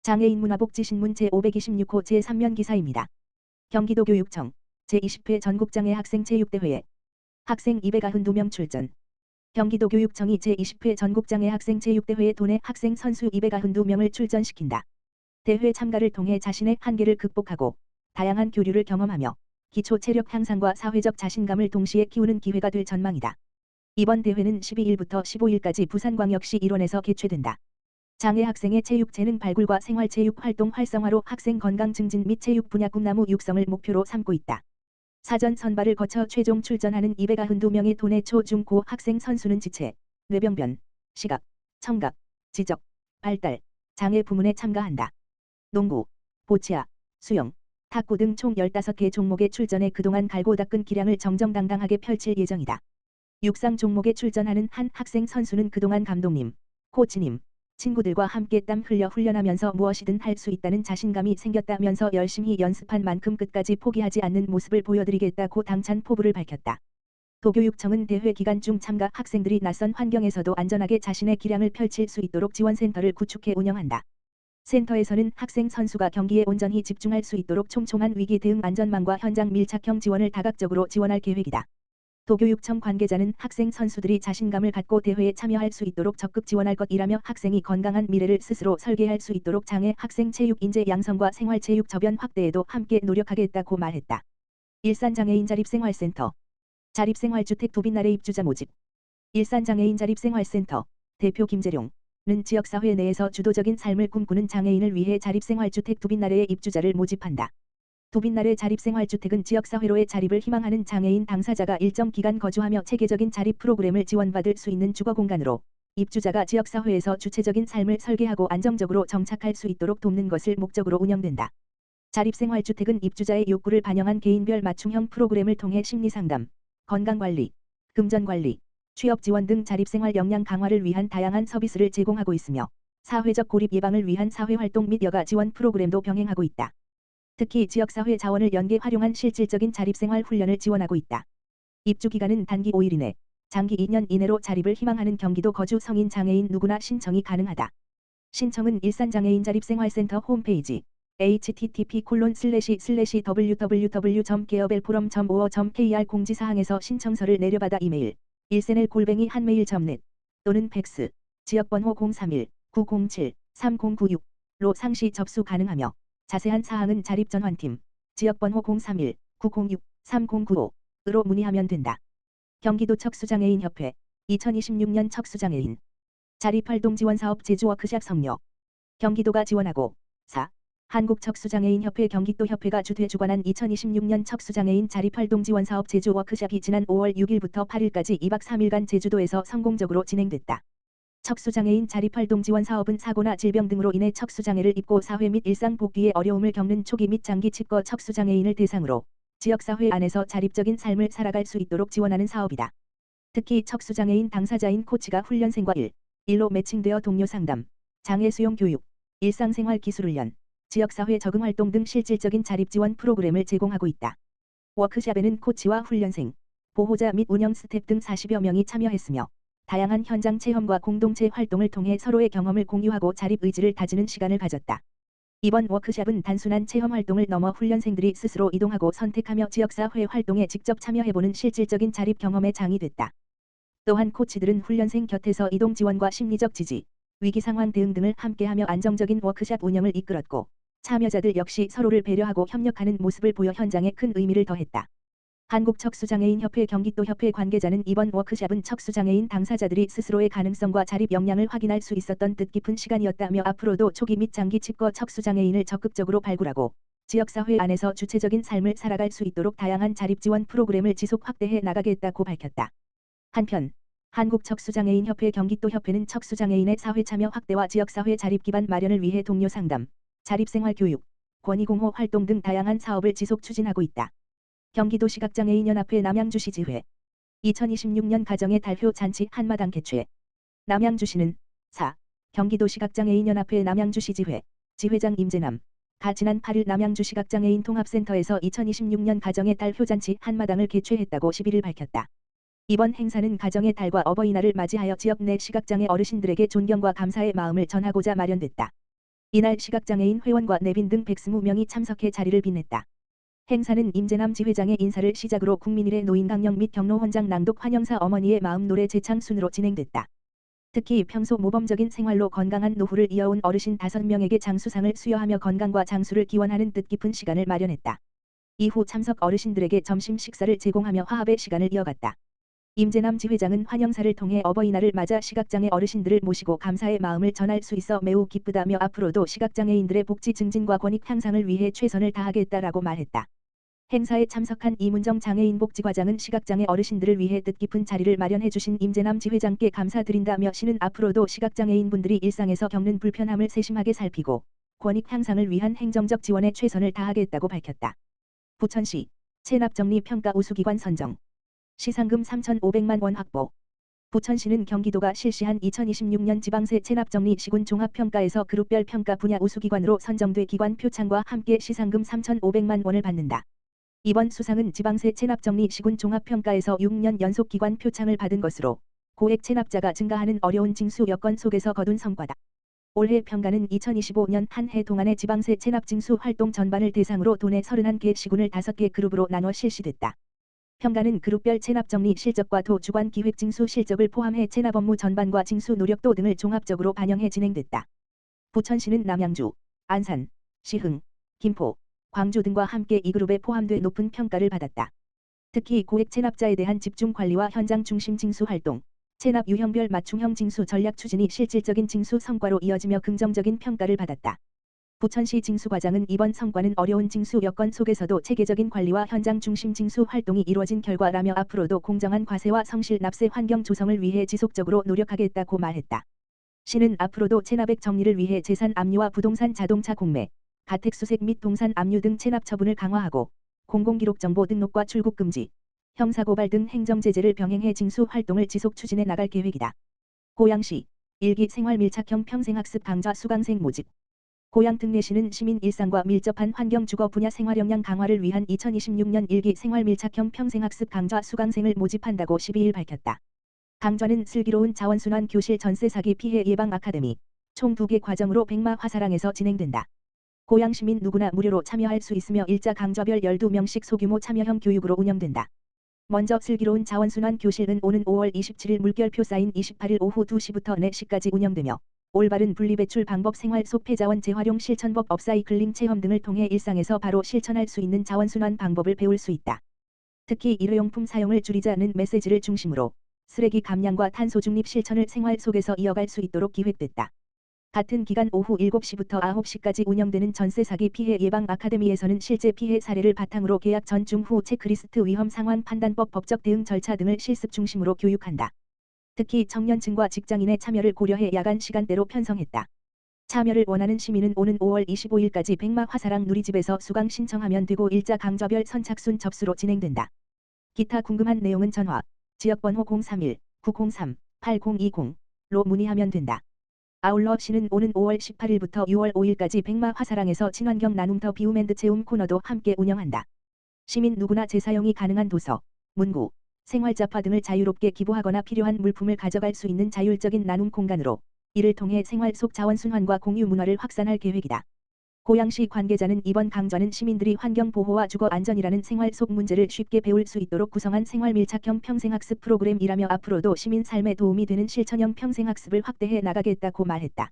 장애인 문화복지신문 제526호 제3면 기사입니다. 경기도 교육청 제20회 전국장애 학생 체육대회에 학생 292명 출전. 경기도 교육청이 제20회 전국장애 학생 체육대회에 도내 학생 선수 292명을 출전시킨다. 대회 참가를 통해 자신의 한계를 극복하고 다양한 교류를 경험하며 기초 체력 향상과 사회적 자신감을 동시에 키우는 기회가 될 전망이다. 이번 대회는 12일부터 15일까지 부산광역시 일원에서 개최된다. 장애 학생의 체육 재능 발굴과 생활체육 활동 활성화로 학생 건강 증진 및 체육 분야 꿈나무 육성을 목표로 삼고 있다. 사전 선발을 거쳐 최종 출전하는 292명의 도내 초, 중, 고 학생 선수는 지체, 뇌병변, 시각, 청각, 지적, 발달, 장애 부문에 참가한다. 농구, 보치아, 수영, 탁구 등 총 15개 종목에 출전해 그동안 갈고 닦은 기량을 정정당당하게 펼칠 예정이다. 육상 종목에 출전하는 한 학생 선수는 그동안 감독님, 코치님, 친구들과 함께 땀 흘려 훈련하면서 무엇이든 할 수 있다는 자신감이 생겼다면서 열심히 연습한 만큼 끝까지 포기하지 않는 모습을 보여드리겠다고 당찬 포부를 밝혔다. 도교육청은 대회 기간 중 참가 학생들이 낯선 환경에서도 안전하게 자신의 기량을 펼칠 수 있도록 지원센터를 구축해 운영한다. 센터에서는 학생 선수가 경기에 온전히 집중할 수 있도록 촘촘한 위기 대응 안전망과 현장 밀착형 지원을 다각적으로 지원할 계획이다. 도교육청 관계자는 학생 선수들이 자신감을 갖고 대회에 참여할 수 있도록 적극 지원할 것이라며 학생이 건강한 미래를 스스로 설계할 수 있도록 장애 학생 체육 인재 양성과 생활체육 저변 확대에도 함께 노력하겠다고 말했다. 일산장애인 자립생활센터 자립생활주택 도빈날의 입주자 모집. 일산장애인 자립생활센터 대표 김재룡은 지역사회 내에서 주도적인 삶을 꿈꾸는 장애인을 위해 자립생활주택 도빈날의 입주자를 모집한다. 도빈날의 자립생활주택은 지역사회로의 자립을 희망하는 장애인 당사자가 일정 기간 거주하며 체계적인 자립 프로그램을 지원받을 수 있는 주거공간으로 입주자가 지역사회에서 주체적인 삶을 설계하고 안정적으로 정착할 수 있도록 돕는 것을 목적으로 운영된다. 자립생활주택은 입주자의 욕구를 반영한 개인별 맞춤형 프로그램을 통해 심리상담, 건강관리, 금전관리, 취업지원 등 자립생활 역량 강화를 위한 다양한 서비스를 제공하고 있으며 사회적 고립 예방을 위한 사회활동 및 여가 지원 프로그램도 병행하고 있다. 특히 지역사회 자원을 연계 활용한 실질적인 자립생활 훈련을 지원하고 있다. 입주기간은 단기 5일 이내, 장기 2년 이내로 자립을 희망하는 경기도 거주 성인 장애인 누구나 신청이 가능하다. 신청은 일산장애인자립생활센터 홈페이지 http://www.geobelforum.or.kr 공지사항에서 신청서를 내려받아 이메일 일센엘@한메일.net 또는 팩스 지역번호 031-907-3096로 상시 접수 가능하며 자세한 사항은 자립전환팀 지역번호 031-906-3095으로 문의하면 된다. 경기도 척수장애인협회 2026년 척수장애인 자립활동지원사업 제주워크샵 성료. 경기도가 지원하고 4. 한국척수장애인협회 경기도협회가 주최주관한 2026년 척수장애인 자립활동지원사업 제주워크샵이 지난 5월 6일부터 8일까지 2박 3일간 제주도에서 성공적으로 진행됐다. 척수장애인 자립활동지원 사업은 사고나 질병 등으로 인해 척수장애를 입고 사회 및 일상 복귀에 어려움을 겪는 초기 및 장기 치과 척수장애인을 대상으로 지역사회 안에서 자립적인 삶을 살아갈 수 있도록 지원하는 사업이다. 특히 척수장애인 당사자인 코치가 훈련생과 일로 매칭되어 동료 상담, 장애 수용 교육, 일상생활 기술훈련, 지역사회 적응활동 등 실질적인 자립지원 프로그램을 제공하고 있다. 워크샵에는 코치와 훈련생, 보호자 및 운영 스태프 등 40여 명이 참여했으며 다양한 현장 체험과 공동체 활동을 통해 서로의 경험을 공유하고 자립 의지를 다지는 시간을 가졌다. 이번 워크샵은 단순한 체험 활동을 넘어 훈련생들이 스스로 이동하고 선택하며 지역사회 활동에 직접 참여해보는 실질적인 자립 경험의 장이 됐다. 또한 코치들은 훈련생 곁에서 이동 지원과 심리적 지지, 위기 상황 대응 등을 함께하며 안정적인 워크샵 운영을 이끌었고 참여자들 역시 서로를 배려하고 협력하는 모습을 보여 현장에 큰 의미를 더했다. 한국척수장애인협회 경기도협회 관계자는 이번 워크샵은 척수장애인 당사자들이 스스로의 가능성과 자립 역량을 확인할 수 있었던 뜻깊은 시간이었다며 앞으로도 초기 및 장기 치과 척수장애인을 적극적으로 발굴하고 지역사회 안에서 주체적인 삶을 살아갈 수 있도록 다양한 자립 지원 프로그램을 지속 확대해 나가겠다고 밝혔다. 한편 한국척수장애인협회 경기도협회는 척수장애인의 사회참여 확대와 지역사회 자립 기반 마련을 위해 동료 상담, 자립생활 교육, 권익공호 활동 등 다양한 사업을 지속 추진하고 있다. 경기도 시각장애인연합회 남양주시지회 2026년 가정의 달효 잔치 한마당 개최. 남양주시는 4. 경기도 시각장애인연합회 남양주시지회 지회장 임재남 가 지난 8일 남양주시각장애인 통합센터에서 2026년 가정의 달 효잔치 한마당을 개최했다고 11일 밝혔다. 이번 행사는 가정의 달과 어버이날을 맞이하여 지역 내 시각장애 어르신들에게 존경과 감사의 마음을 전하고자 마련됐다. 이날 시각장애인 회원과 내빈 등 120명이 참석해 자리를 빛냈다. 행사는 임재남 지회장의 인사를 시작으로 국민일의 노인강령 및 경로원장 낭독 환영사 어머니의 마음 노래 제창 순으로 진행됐다. 특히 평소 모범적인 생활로 건강한 노후를 이어온 어르신 5명에게 장수상을 수여하며 건강과 장수를 기원하는 뜻깊은 시간을 마련했다. 이후 참석 어르신들에게 점심 식사를 제공하며 화합의 시간을 이어갔다. 임재남 지회장은 환영사를 통해 어버이날을 맞아 시각장애 어르신들을 모시고 감사의 마음을 전할 수 있어 매우 기쁘다며 앞으로도 시각장애인들의 복지 증진과 권익 향상을 위해 최선을 다하겠다라고 말했다. 행사에 참석한 이문정 장애인복지과장은 시각장애 어르신들을 위해 뜻깊은 자리를 마련해 주신 임재남 지회장께 감사드린다며 시는 앞으로도 시각장애인분들이 일상에서 겪는 불편함을 세심하게 살피고 권익 향상을 위한 행정적 지원에 최선을 다하겠다고 밝혔다. 부천시 체납정리평가 우수기관 선정 시상금 3,500만 원 확보. 부천시는 경기도가 실시한 2026년 지방세 체납정리 시군 종합평가에서 그룹별 평가 분야 우수기관으로 선정돼 기관 표창과 함께 시상금 3,500만 원을 받는다. 이번 수상은 지방세 체납정리 시군 종합평가에서 6년 연속 기관 표창을 받은 것으로 고액 체납자가 증가하는 어려운 징수 여건 속에서 거둔 성과다. 올해 평가는 2025년 한 해 동안의 지방세 체납 징수 활동 전반을 대상으로 도내 31개 시군을 5개 그룹으로 나눠 실시됐다. 평가는 그룹별 체납정리 실적과 도 주관 기획 징수 실적을 포함해 체납 업무 전반과 징수 노력도 등을 종합적으로 반영해 진행됐다. 부천시는 남양주, 안산, 시흥, 김포, 광주 등과 함께 이 그룹에 포함돼 높은 평가를 받았다. 특히 고액 체납자에 대한 집중 관리와 현장 중심 징수 활동, 체납 유형별 맞춤형 징수 전략 추진이 실질적인 징수 성과로 이어지며 긍정적인 평가를 받았다. 부천시 징수과장은 이번 성과는 어려운 징수 여건 속에서도 체계적인 관리와 현장 중심 징수 활동이 이루어진 결과라며 앞으로도 공정한 과세와 성실 납세 환경 조성을 위해 지속적으로 노력하겠다고 말했다. 시는 앞으로도 체납액 정리를 위해 재산 압류와 부동산 자동차 공매, 가택수색 및 동산 압류 등 체납 처분을 강화하고 공공기록정보 등록과 출국 금지, 형사고발 등 행정제재를 병행해 징수 활동을 지속 추진해 나갈 계획이다. 고양시 일기 생활 밀착형 평생학습 강좌 수강생 모집. 고양 특례시는 시민 일상과 밀접한 환경 주거 분야 생활 역량 강화를 위한 2026년 일기 생활 밀착형 평생학습 강좌 수강생을 모집한다고 12일 밝혔다. 강좌는 슬기로운 자원순환 교실 전세 사기 피해 예방 아카데미 총 2개 과정으로 백마 화사랑에서 진행된다. 고양 시민 누구나 무료로 참여할 수 있으며 일자 강좌별 12명씩 소규모 참여형 교육으로 운영된다. 먼저 슬기로운 자원순환 교실은 오는 5월 27일 물결표 쌓인 28일 오후 2시부터 4시까지 운영되며 올바른 분리배출 방법 생활 속 폐자원 재활용 실천법 업사이클링 체험 등을 통해 일상에서 바로 실천할 수 있는 자원순환 방법을 배울 수 있다. 특히 일회용품 사용을 줄이자는 메시지를 중심으로 쓰레기 감량과 탄소 중립 실천을 생활 속에서 이어갈 수 있도록 기획됐다. 같은 기간 오후 7시부터 9시까지 운영되는 전세 사기 피해 예방 아카데미에서는 실제 피해 사례를 바탕으로 계약 전중 후 체크리스트 위험 상황 판단법 법적 대응 절차 등을 실습 중심으로 교육한다. 특히 청년층과 직장인의 참여를 고려해 야간 시간대로 편성했다. 참여를 원하는 시민은 오는 5월 25일까지 백마 화사랑 누리집에서 수강 신청하면 되고 일자 강좌별 선착순 접수로 진행된다. 기타 궁금한 내용은 전화, 지역번호 031-903-8020로 문의하면 된다. 아울러 시는 오는 5월 18일부터 6월 5일까지 백마 화사랑에서 친환경 나눔 더 비우맨드 체험 코너도 함께 운영한다. 시민 누구나 재사용이 가능한 도서, 문구, 생활잡화 등을 자유롭게 기부하거나 필요한 물품을 가져갈 수 있는 자율적인 나눔 공간으로 이를 통해 생활 속 자원순환과 공유 문화를 확산할 계획이다. 고양시 관계자는 이번 강좌는 시민들이 환경보호와 주거 안전이라는 생활 속 문제를 쉽게 배울 수 있도록 구성한 생활 밀착형 평생학습 프로그램이라며 앞으로도 시민 삶에 도움이 되는 실천형 평생학습을 확대해 나가겠다고 말했다.